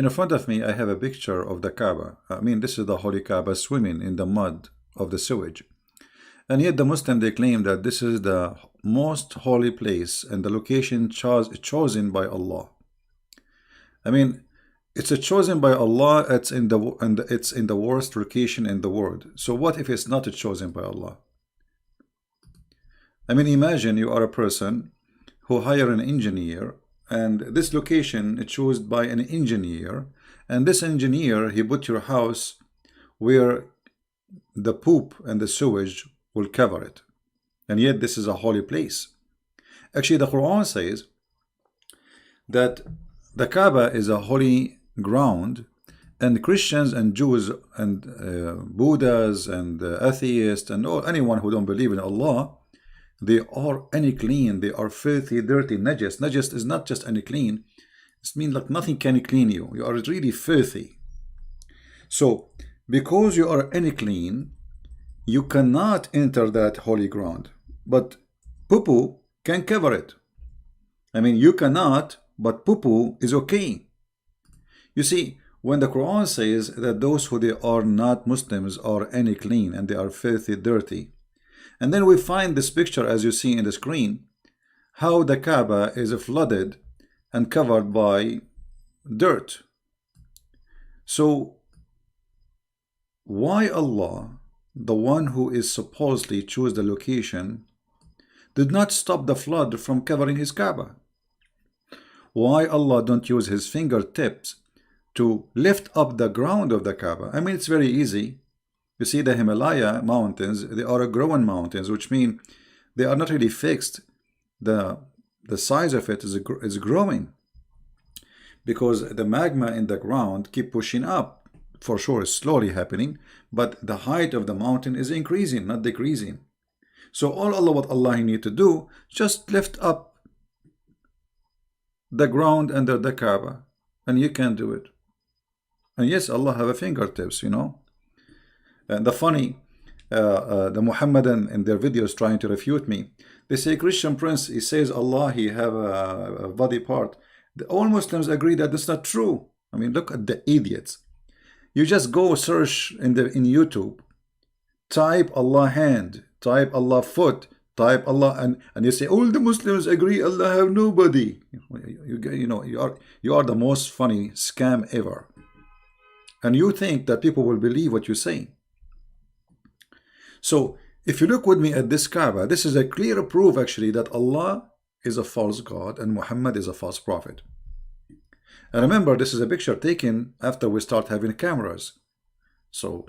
in front of me, I have a picture of the Kaaba. I mean, this is the Holy Kaaba swimming in the mud of the sewage. And yet the Muslim, they claim that this is the most holy place and the location chosen by Allah. I mean, it's chosen by Allah. It's in the worst location in the world. So what if it's not chosen by Allah? I mean, imagine you are a person who hire an engineer, and this location is chosen by an engineer, and this engineer, he put your house where the poop and the sewage will cover it, and yet this is a holy place. Actually, the Quran says that the Kaaba is a holy ground, and Christians and Jews and Buddhas and atheists and anyone who don't believe in Allah, they are unclean, they are filthy, dirty, najas. Najas is not just unclean, it means like nothing can clean you. You are really filthy. So, because you are unclean, you cannot enter that holy ground. But poo-poo can cover it. I mean, you cannot, but poo-poo is okay. You see, when the Quran says that those who they are not Muslims are unclean and they are filthy, dirty, and then we find this picture, as you see in the screen, how the Kaaba is flooded and covered by dirt. So, why Allah, the one who is supposedly choose the location, did not stop the flood from covering his Kaaba? Why Allah don't use his fingertips to lift up the ground of the Kaaba? I mean, it's very easy. You see, the Himalaya mountains, they are growing mountains, which mean they are not really fixed. The size of it is growing because the magma in the ground keep pushing up. For sure, it's slowly happening, but the height of the mountain is increasing, not decreasing. So what Allah need to do, just lift up the ground under the Kaaba, and you can do it. And yes, Allah have a fingertips, you know. And the funny, the Muhammadan in their videos trying to refute me, they say Christian Prince, he says Allah, he have a body part. All Muslims agree that that's not true. I mean, look at the idiots. You just go search in YouTube, type Allah hand, type Allah foot, type Allah, and you say all the Muslims agree Allah have nobody. You are the most funny scam ever. And you think that people will believe what you say. So, if you look with me at this Kaaba, this is a clear proof actually that Allah is a false God and Muhammad is a false prophet. And remember, this is a picture taken after we start having cameras. So,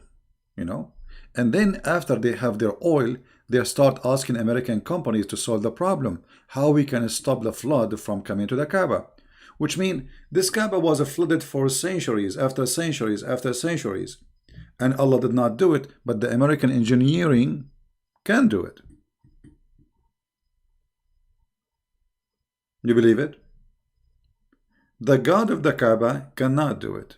you know, and then after they have their oil, they start asking American companies to solve the problem, how we can stop the flood from coming to the Kaaba. Which means this Kaaba was flooded for centuries after centuries after centuries. And Allah did not do it, but the American engineering can do it. You believe it? The God of the Kaaba cannot do it.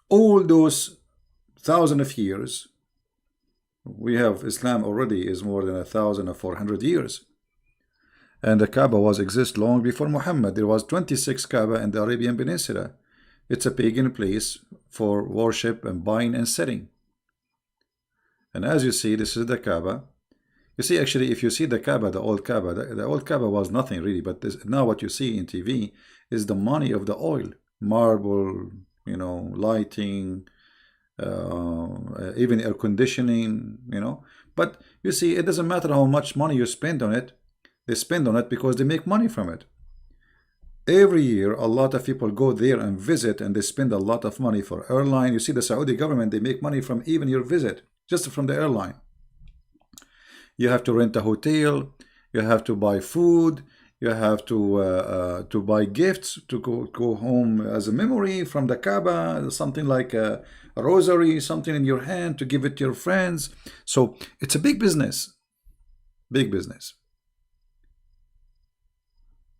All those thousands of years, we have Islam already is more than 1,400 years. And the Kaaba was exist long before Muhammad. There was 26 Kaaba in the Arabian Peninsula. It's a pagan place for worship and buying and selling. And as you see, this is the Kaaba. You see, actually, if you see the Kaaba, the old Kaaba was nothing really. But now what you see in TV is the money of the oil. Marble, you know, lighting, even air conditioning, you know. But you see, it doesn't matter how much money you spend on it. They spend on it because they make money from it. Every year, a lot of people go there and visit, and they spend a lot of money for airline. You see, the Saudi government, they make money from even your visit, just from the airline. You have to rent a hotel, you have to buy food, you have to buy gifts to go home as a memory from the Kaaba, something like a rosary, something in your hand to give it to your friends. So it's a big business, big business.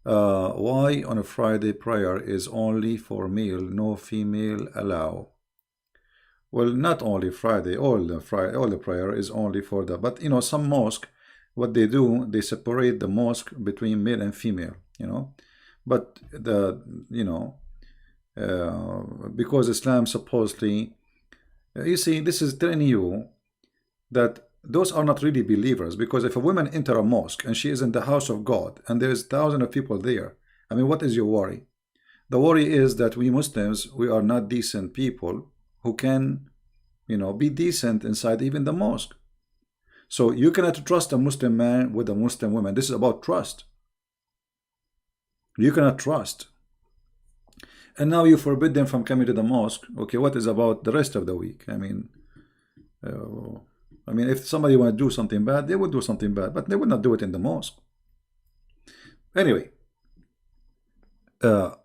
Why on a Friday prayer is only for male, no female allow? Well, not only Friday, all the prayer is only for that. But you know, some mosque, what they do, they separate the mosque between male and female, you know. But because Islam supposedly, you see, this is telling you that those are not really believers. Because if a woman enter a mosque and she is in the house of God and there is thousands of people there, I mean, what is your worry? The worry is that we Muslims, we are not decent people who can, be decent inside even the mosque. So you cannot trust a Muslim man with a Muslim woman. This is about trust. You cannot trust. And now you forbid them from coming to the mosque. Okay, what is about the rest of the week? If somebody want to do something bad, they would do something bad, but they would not do it in the mosque. Anyway, as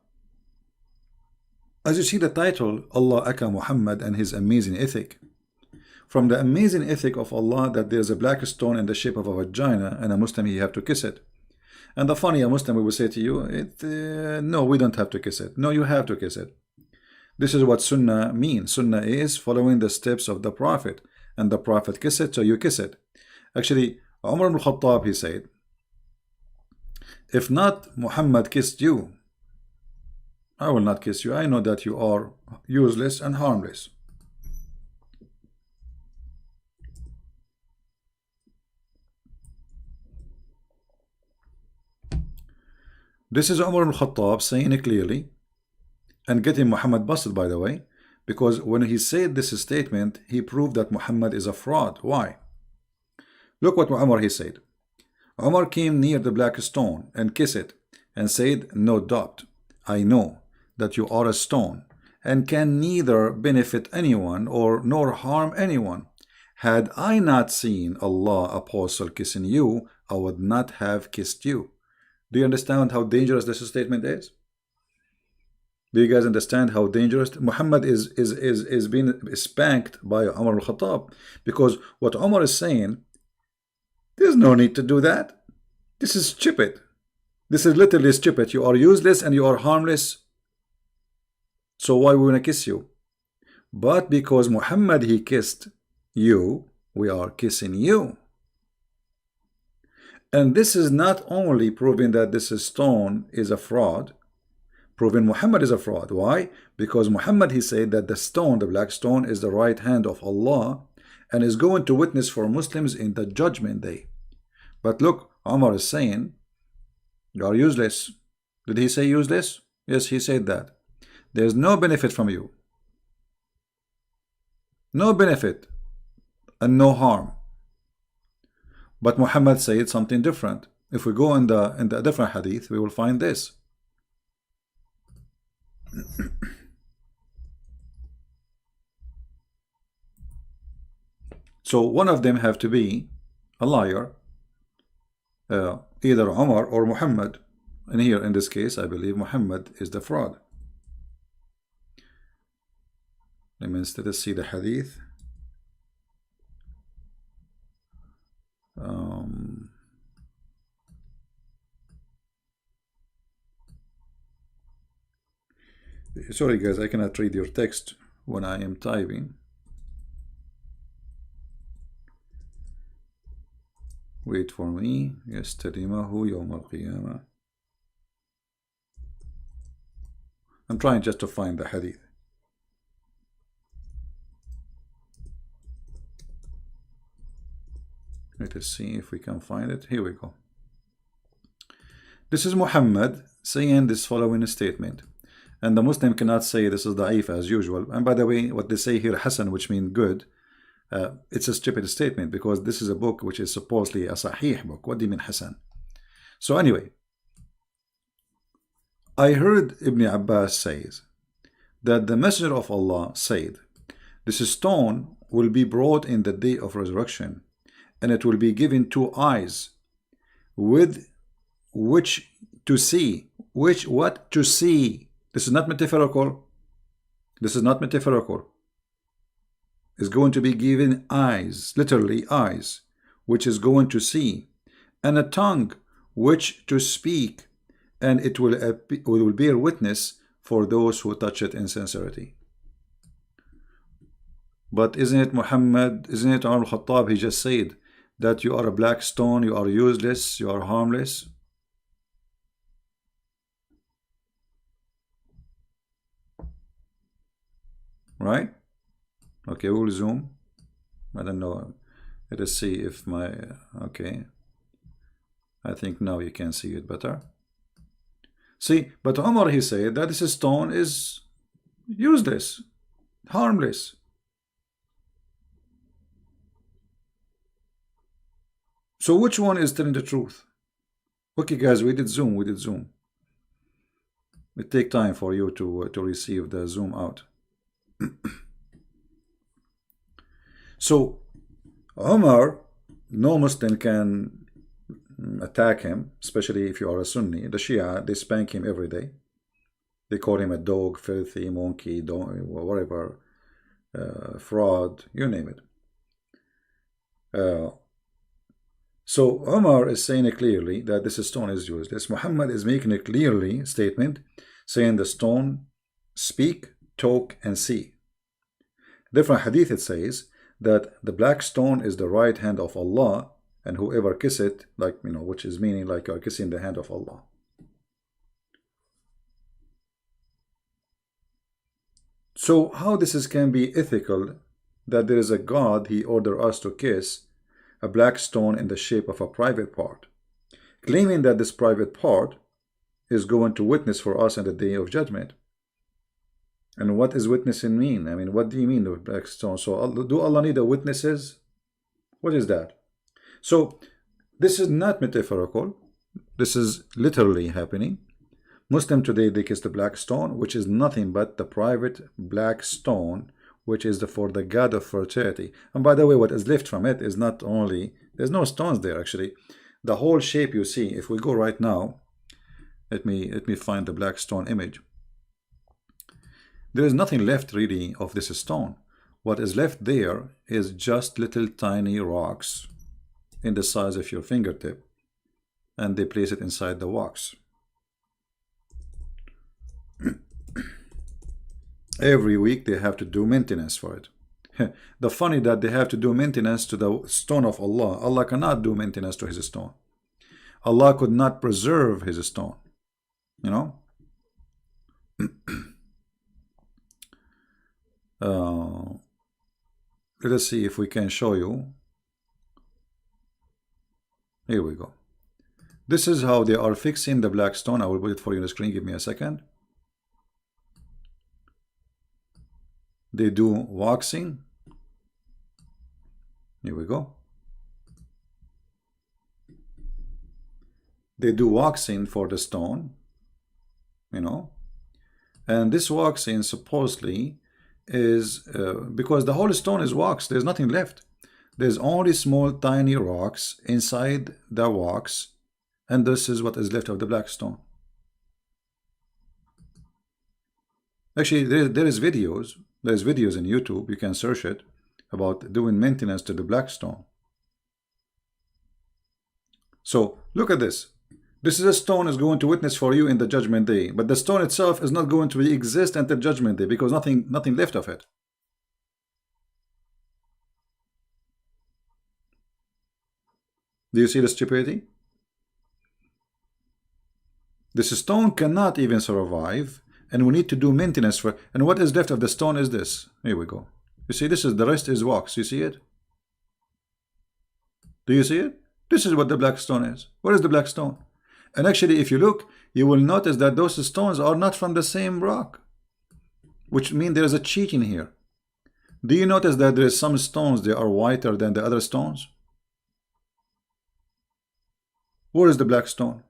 you see the title, Allah Aka Muhammad and his amazing ethic. From the amazing ethic of Allah that there's a black stone in the shape of a vagina, and a Muslim, you have to kiss it. And the funny, a Muslim will say to you, no, we don't have to kiss it. No, you have to kiss it. This is what Sunnah means. Sunnah is following the steps of the Prophet. And the Prophet kissed it, so you kiss it. Actually, Umar ibn Khattab, he said, if not Muhammad kissed you, I will not kiss you. I know that you are useless and harmless. This is Umar ibn Khattab saying it clearly and getting Muhammad busted, by the way, because when he said this statement, he proved that Muhammad is a fraud. Why? Look what Umar he said. Umar came near the black stone and kissed it and said, no doubt, I know that you are a stone and can neither benefit anyone or nor harm anyone. Had I not seen Allah apostle kissing you, I would not have kissed you. Do you understand how dangerous this statement is? Do you guys understand how dangerous? Muhammad is being spanked by Umar al-Khattab, because what Umar is saying, there's no need to do that. This is stupid. This is literally stupid. You are useless and you are harmless. So why we want to kiss you? But because Muhammad, he kissed you, we are kissing you. And this is not only proving that this stone is a fraud, proving Muhammad is a fraud. Why? Because Muhammad, he said that the stone, the black stone, is the right hand of Allah and is going to witness for Muslims in the judgment day. But look, Umar is saying, you are useless. Did he say useless? Yes, he said that. There's no benefit from you. No benefit and no harm. But Muhammad said something different. If we go in the different hadith, we will find this. So one of them have to be a liar, either Umar or Muhammad. And here in this case, I believe Muhammad is the fraud. Let me instead see the hadith. Sorry guys, I cannot read your text when I am typing. Wait for me. يستلمه يوم القيامة. I'm trying just to find the hadith. Let us see if we can find it. Here we go. This is Muhammad saying this following statement. And the Muslim cannot say this is da'if as usual. And by the way, what they say here, Hasan, which means good, it's a stupid statement, because this is a book which is supposedly a sahih book. What do you mean Hasan? So anyway, I heard Ibn Abbas says that the Messenger of Allah said, this stone will be brought in the day of resurrection, and it will be given 2 eyes with which to see. What to see? This is not metaphorical. This is not metaphorical. It's going to be given eyes, literally eyes, which is going to see, and a tongue which to speak, and it will bear witness for those who touch it in sincerity. But isn't it Muhammad, isn't it Umar al-Khattab, he just said that you are a black stone, you are useless, you are harmless? right? Okay, we'll zoom. I don't know. Let us see if my, okay. I think now you can see it better. See, but Omar, he said that this stone is useless, harmless. So which one is telling the truth? Okay, guys, we did zoom. We did zoom. It take time for you to receive the zoom out. So Omar, no Muslim can attack him, especially if you are a Sunni. The Shia, they spank him every day. They call him a dog, filthy, monkey, whatever, fraud, you name it. So Omar is saying clearly that this stone is useless. Muhammad is making a clearly statement saying the stone speak, talk, and see. Different hadith it says that the black stone is the right hand of Allah, and whoever kiss it, like, you know, which is meaning like you're kissing the hand of Allah. So how this can be ethical that there is a God, he ordered us to kiss a black stone in the shape of a private part, claiming that this private part is going to witness for us in the day of judgment. And what is witnessing mean? I mean, what do you mean with black stone? So do Allah need a witnesses? What is that? So this is not metaphorical. This is literally happening. Muslim today, they kiss the black stone, which is nothing but the private black stone, which is for the god of fertility. And by the way, what is left from it is not only, there's no stones there actually. The whole shape you see, if we go right now, let me find the black stone image. There is nothing left really of this stone. What is left there is just little tiny rocks in the size of your fingertip, and they place it inside the wax. Every week they have to do maintenance for it. The funny that they have to do maintenance to the stone of Allah. Allah cannot do maintenance to his stone. Allah could not preserve his stone. You know? Let us see if we can show you. Here we go. This is how they are fixing the black stone. I will put it for you on the screen. Give me a second. They do waxing. Here we go. They do waxing for the stone, you know, and this waxing supposedly is because the whole stone is waxed. There's nothing left. There's only small tiny rocks inside the wax, and this is what is left of the black stone. Actually, there is videos. There's videos in YouTube, you can search it, about doing maintenance to the black stone. So look at this. This is a stone is going to witness for you in the judgment day, but the stone itself is not going to exist until judgment day because nothing left of it. Do you see the stupidity? This stone cannot even survive, and we need to do maintenance for. And what is left of the stone is this. Here we go. You see, this is the rest is wax. You see it? Do you see it? This is what the black stone is. What is the black stone? And actually, if you look, you will notice that those stones are not from the same rock, which means there is a cheating here. Do you notice that there is some stones they are whiter than the other stones? Where is the black stone?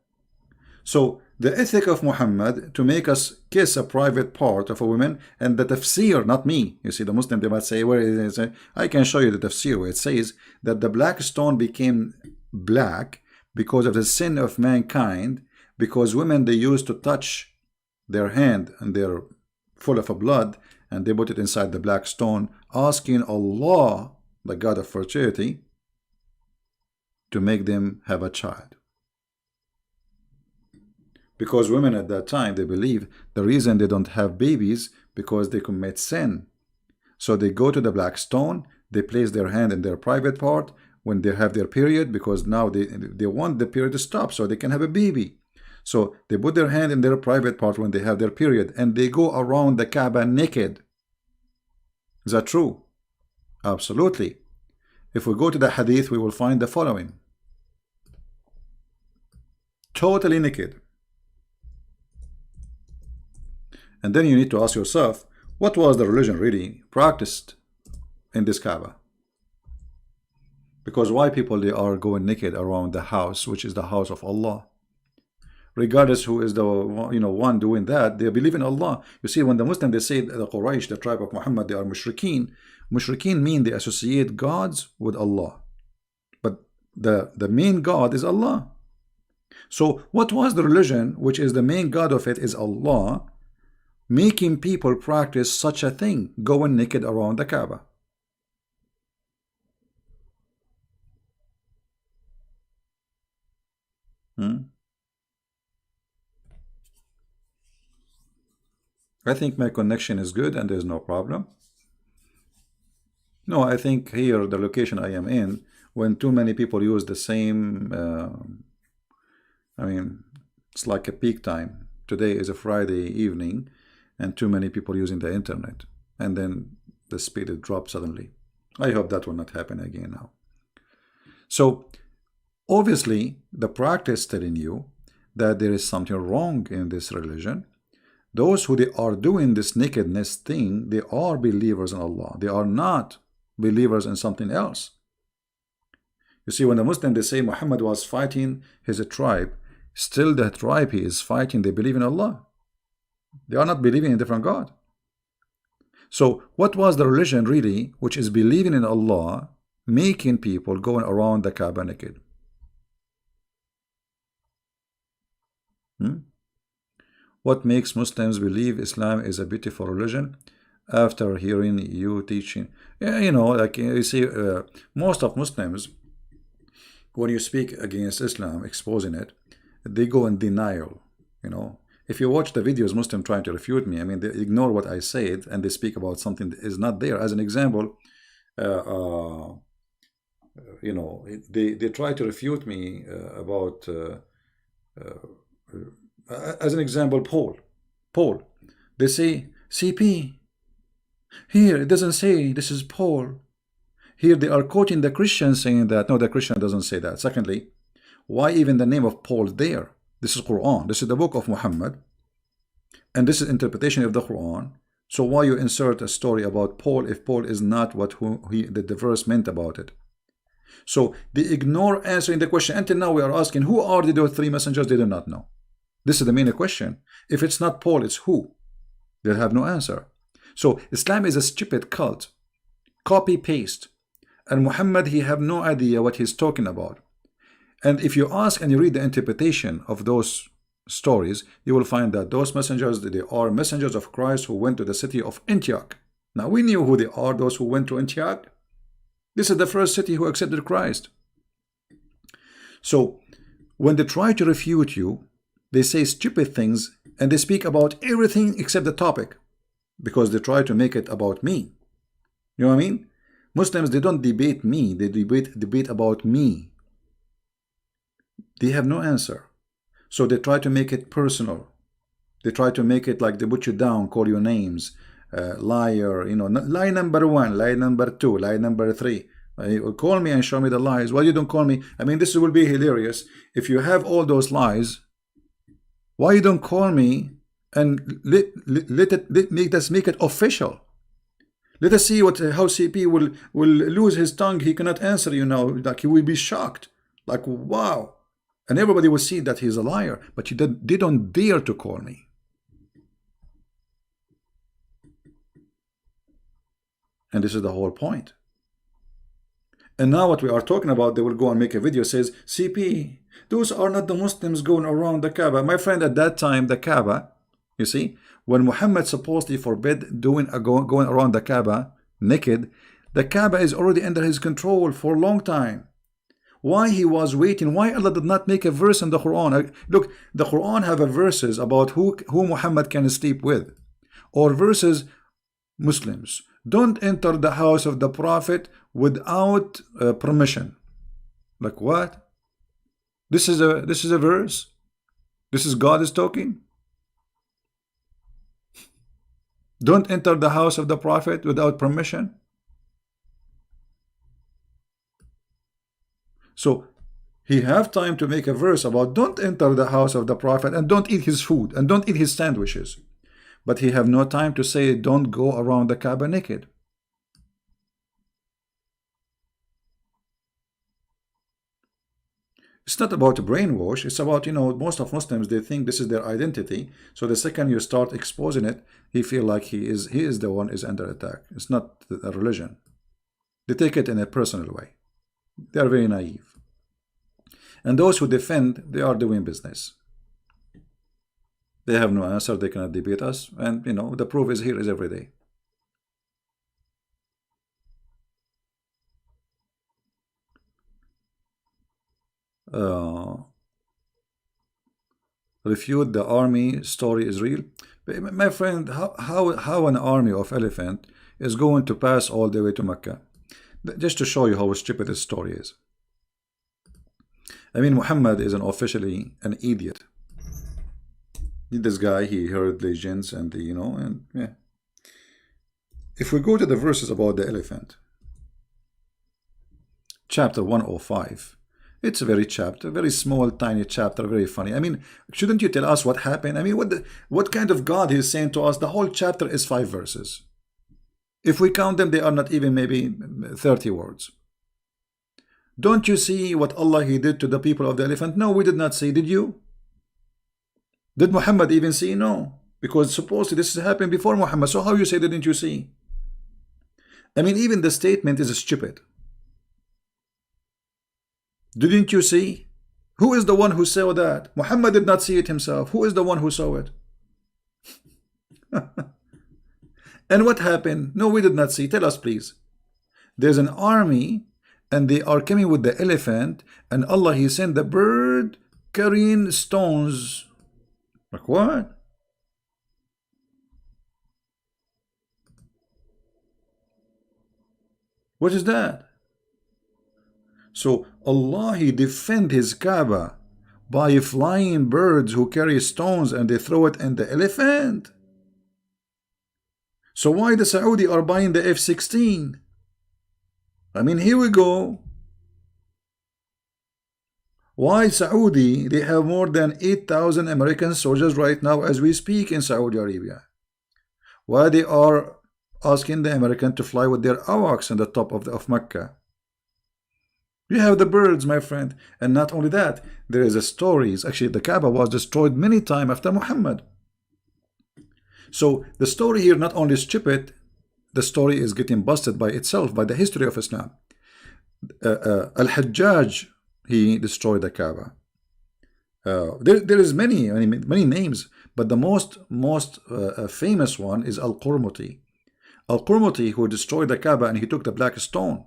So the ethic of Muhammad to make us kiss a private part of a woman, and the tafsir, not me. You see, the Muslim, they might say, where is it? I can show you the tafsir where it says that the black stone became black because of the sin of mankind, because women, they used to touch their hand and they're full of blood, and they put it inside the black stone, asking Allah, the God of fertility, to make them have a child. Because women at that time, they believe the reason they don't have babies because they commit sin. So they go to the black stone, they place their hand in their private part when they have their period, because now they want the period to stop so they can have a baby. So they put their hand in their private part when they have their period, and they go around the Kaaba naked. Is that true? Absolutely. If we go to the hadith, we will find the following: totally naked. And then you need to ask yourself, what was the religion really practiced in this Kaaba? Because why people they are going naked around the house, which is the house of Allah? Regardless who is the one doing that, they believe in Allah. You see, when the Muslims they say the Quraysh, the tribe of Muhammad, they are mushrikeen. Mushrikeen mean they associate gods with Allah, but the main God is Allah. So what was the religion which is the main God of it is Allah, making people practice such a thing, going naked around the Kaaba? I think my connection is good and there's no problem. No, I think here, the location I am in, when too many people use the same, I mean, it's like a peak time. Today is a Friday evening, and too many people using the internet, and then the speed it drops suddenly. I hope that will not happen again now. So, obviously, the practice telling you that there is something wrong in this religion. Those who they are doing this nakedness thing, they are believers in Allah. They are not believers in something else. You see, when the Muslims they say Muhammad was fighting his tribe, still the tribe he is fighting, they believe in Allah. They are not believing in a different God. So what was the religion really, which is believing in Allah, making people going around the Kaaba naked? What makes Muslims believe Islam is a beautiful religion? After hearing you teaching, like you see, most of Muslims, when you speak against Islam, exposing it, they go in denial. If you watch the videos, Muslim trying to refute me, I mean, they ignore what I said and they speak about something that is not there. As an example, they try to refute me about, as an example, Paul. They say CP. Here it doesn't say this is Paul. Here they are quoting the Christian saying that. No, the Christian doesn't say that. Secondly, why even the name of Paul there? This is Quran. This is the book of Muhammad, and this is interpretation of the Quran. So why you insert a story about Paul if Paul is not what the verse meant about it? So they ignore answering the question. Until now we are asking, who are those three messengers? They do not know. This is the main question. If it's not Paul, it's who? They'll have no answer. So Islam is a stupid cult. Copy paste. And Muhammad, he have no idea what he's talking about. And if you ask and you read the interpretation of those stories, you will find that those messengers, they are messengers of Christ who went to the city of Antioch. Now we knew who they are, those who went to Antioch. This is the first city who accepted Christ. So when they try to refute you, they say stupid things and they speak about everything except the topic, because they try to make it about me. You know what I mean? Muslims, they don't debate me, they debate about me. They have no answer. So they try to make it personal. They try to make it like they put you down, call you names, liar, lie number 1, lie number 2, lie number 3. Call me and show me the lies. Why you don't call me? I mean, this will be hilarious. If you have all those lies, why you don't call me and make it official? Let us see how CP will lose his tongue. He cannot answer you now. Like, he will be shocked. Like, wow. And everybody will see that he's a liar. But they don't dare to call me. And this is the whole point. And now what we are talking about, they will go and make a video says, CP, those are not the Muslims going around the Kaaba. My friend, at that time, the Kaaba, you see, when Muhammad supposedly forbid going around the Kaaba naked, the Kaaba is already under his control for a long time. Why he was waiting? Why Allah did not make a verse in the Quran? Look, the Quran have a verses about who Muhammad can sleep with, or verses, Muslims don't enter the house of the Prophet without permission. Like what? This is a verse. This is God is talking. Don't enter the house of the Prophet without permission. So he have time to make a verse about don't enter the house of the Prophet and don't eat his food and don't eat his sandwiches. But he have no time to say don't go around the Kaaba naked. It's not about a brainwash. It's about, most of Muslims, they think this is their identity. So the second you start exposing it, he feel like he is the one is under attack. It's not a religion. They take it in a personal way. They are very naive. And those who defend, they are doing business. They have no answer. They cannot debate us. And, the proof is here is every day. Refute the army story is real. But my friend, how an army of elephant is going to pass all the way to Mecca? Just to show you how stupid this story is. I mean, Muhammad is officially an idiot. This guy, he heard legends and, and yeah. If we go to the verses about the elephant, chapter 105, it's a very small, tiny chapter, very funny. I mean, shouldn't you tell us what happened? I mean, what kind of God is saying to us? The whole chapter is 5 verses. If we count them, they are not even maybe 30 words. Don't you see what Allah He did to the people of the elephant? No, we did not see. Did you? Did Muhammad even see? No. Because supposedly this happened before Muhammad. So how you say didn't you see? I mean, even the statement is stupid. Didn't you see? Who is the one who saw that? Muhammad did not see it himself. Who is the one who saw it? And what happened? No, we did not see. Tell us, please. There's an army and they are coming with the elephant, and Allah He sent the bird carrying stones. Like what? What is that? So Allah He defend His Kaaba by flying birds who carry stones and they throw it in the elephant. So why the Saudi are buying the F-16? I mean, here we go. Why Saudi? They have more than 8,000 American soldiers right now as we speak in Saudi Arabia. Why they are asking the American to fly with their AWACS on the top of Mecca? You have the birds, my friend. And not only that, there is a story. Actually, the Kaaba was destroyed many times after Muhammad. So the story here not only is stupid, the story is getting busted by itself, by the history of Islam. Al-Hajjaj, he destroyed the Kaaba. There is many names, but the most famous one is Al-Qurmuti. Al-Qurmuti, who destroyed the Kaaba, and he took the black stone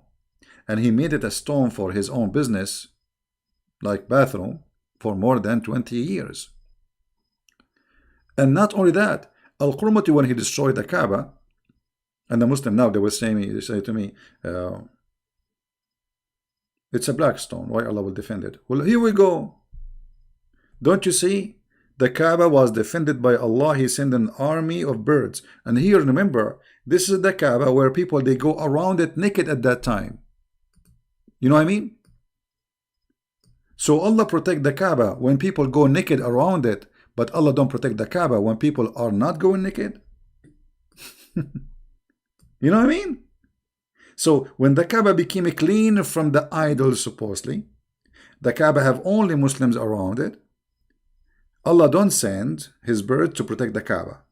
and he made it a stone for his own business, like bathroom, for more than 20 years. And not only that, Al-Qurmuti, when he destroyed the Kaaba, and the Muslim now, they say to me, it's a black stone, why Allah will defend it? Well, here we go. Don't you see? The Kaaba was defended by Allah. He sent an army of birds. And here, remember, this is the Kaaba where people, they go around it naked at that time. You know what I mean? So Allah protect the Kaaba when people go naked around it, but Allah don't protect the Kaaba when people are not going naked. You know what I mean? So when the Kaaba became clean from the idols, supposedly, the Kaaba have only Muslims around it, Allah don't send His bird to protect the Kaaba.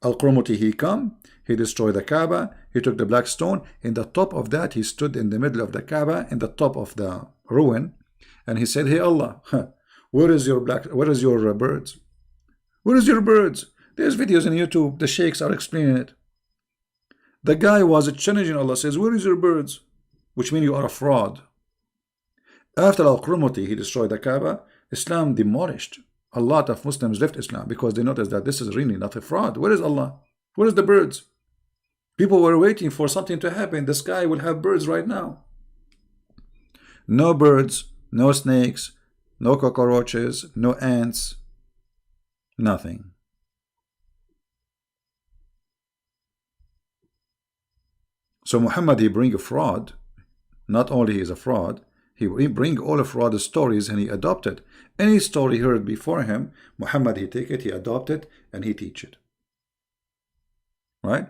Al-Qurmuti, he come, he destroyed the Kaaba, he took the black stone, in the top of that, he stood in the middle of the Kaaba, in the top of the ruin, and he said, hey Allah, where is your birds? Where is your birds? There's videos on YouTube, the sheikhs are explaining it. The guy was challenging Allah, says, where is your birds? Which means you are a fraud. After Al-Qurmuti, he destroyed the Kaaba, Islam demolished. A lot of Muslims left Islam because they noticed that this is really not a fraud. Where is Allah? Where is the birds? People were waiting for something to happen. The sky will have birds right now. No birds, no snakes, no cockroaches, no ants, nothing. So Muhammad, he bring a fraud. Not only he is a fraud, he bring all of fraud stories and he adopted. Any story heard before him, Muhammad, he take it, he adopt it, and he teach it. Right?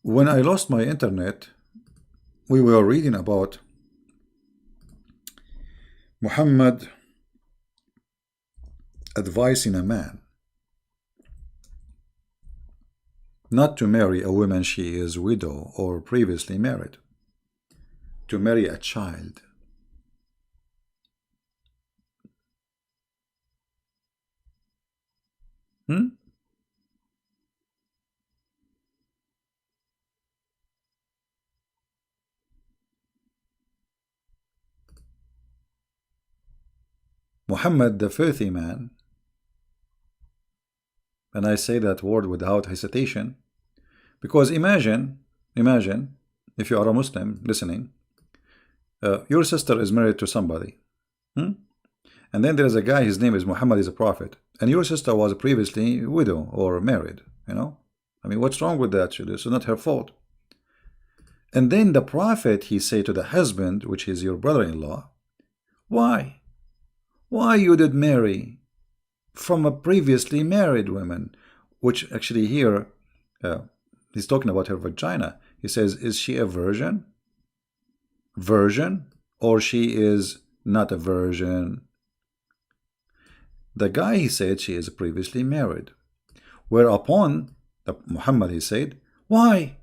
When I lost my internet, we were reading about Muhammad advising a man not to marry a woman she is widow or previously married, to marry a child. Muhammad, the filthy man, and I say that word without hesitation, because imagine if you are a Muslim listening, your sister is married to somebody, and then there is a guy, his name is Muhammad, is a prophet, and your sister was previously widow or married, you know. I mean, what's wrong with that? This is not her fault. And then the prophet, he say to the husband, which is your brother-in-law, why you did marry from a previously married woman? Which actually here, he's talking about her vagina. He says, is she a virgin? Virgin? Or she is not a virgin? The guy, he said, she is previously married. Whereupon, Muhammad, he said, why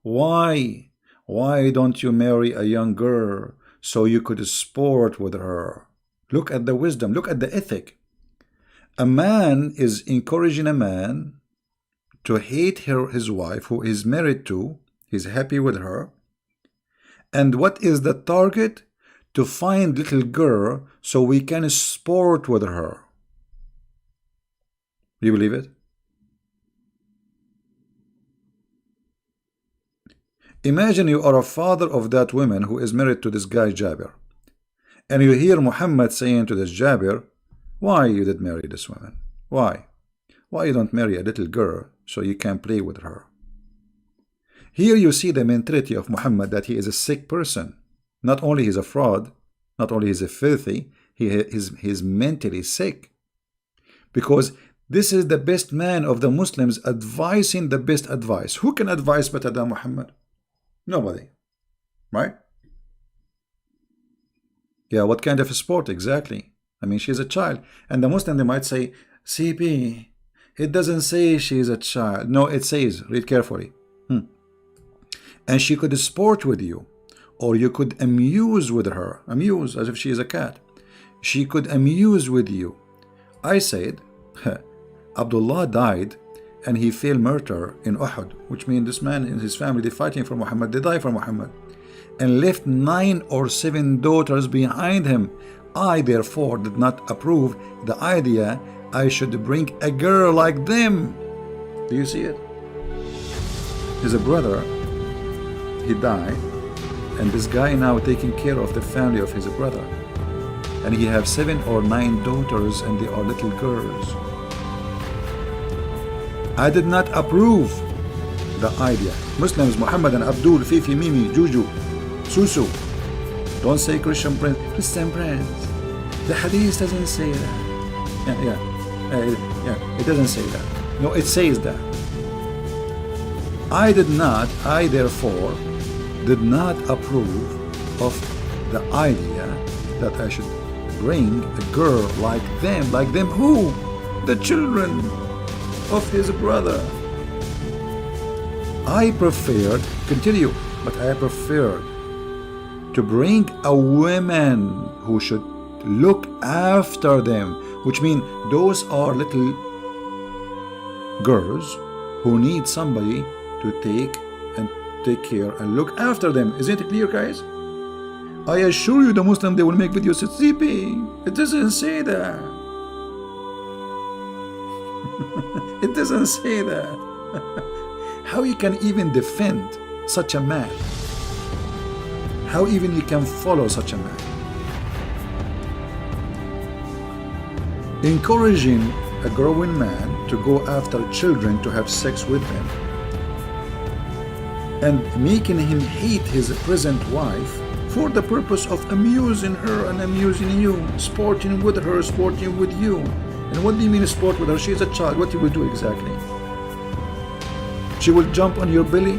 don't you marry a young girl so you could sport with her? Look at the wisdom, look at the ethic. A man is encouraging a man to hate his wife who is married to, he's happy with her. And what is the target? To find little girl so we can sport with her. You believe it? Imagine you are a father of that woman who is married to this guy Jabir. And you hear Muhammad saying to this Jabir, why you did marry this woman? Why? Why you don't marry a little girl so you can play with her? Here you see the mentality of Muhammad, that he is a sick person. Not only he's a fraud, not only he's a filthy, he's mentally sick. Because this is the best man of the Muslims advising the best advice. Who can advise better than Muhammad? Nobody. Right? Yeah, what kind of a sport exactly? I mean, she's a child. And the Muslim, they might say, CP, it doesn't say she's a child. No, it says, read carefully. And she could sport with you, or you could amuse with her. Amuse, as if she is a cat. She could amuse with you. I said, Abdullah died and he fell martyr in Uhud, which means this man and his family, they fighting for Muhammad, they die for Muhammad, and left 9 or 7 daughters behind him. I therefore did not approve the idea I should bring a girl like them. Do you see it? His brother, he died, and this guy now taking care of the family of his brother, and he have 7 or 9 daughters, and they are little girls. I did not approve the idea. Muslims, Muhammad and Abdul, Fifi, Mimi, Juju, Susu. Don't say Christian Prince. Christian Prince. The hadith doesn't say that. Yeah, it doesn't say that. No, it says that. I therefore did not approve of the idea that I should bring a girl like them. Like them who? The children of his brother. I preferred, continue, but I preferred to bring a woman who should look after them, which means those are little girls who need somebody to take care and look after them. Isn't it clear, guys? I assure you, the Muslim, they will make videos at CP. It doesn't say that. It doesn't say that. How you can even defend such a man? How even you can follow such a man? Encouraging a growing man to go after children to have sex with them, and making him hate his present wife for the purpose of amusing her and amusing you, sporting with her, sporting with you. And what do you mean sport with her? She's a child. What you will do exactly? She will jump on your belly?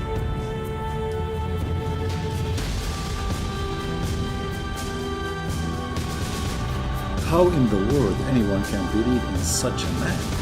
How in the world anyone can believe in such a man?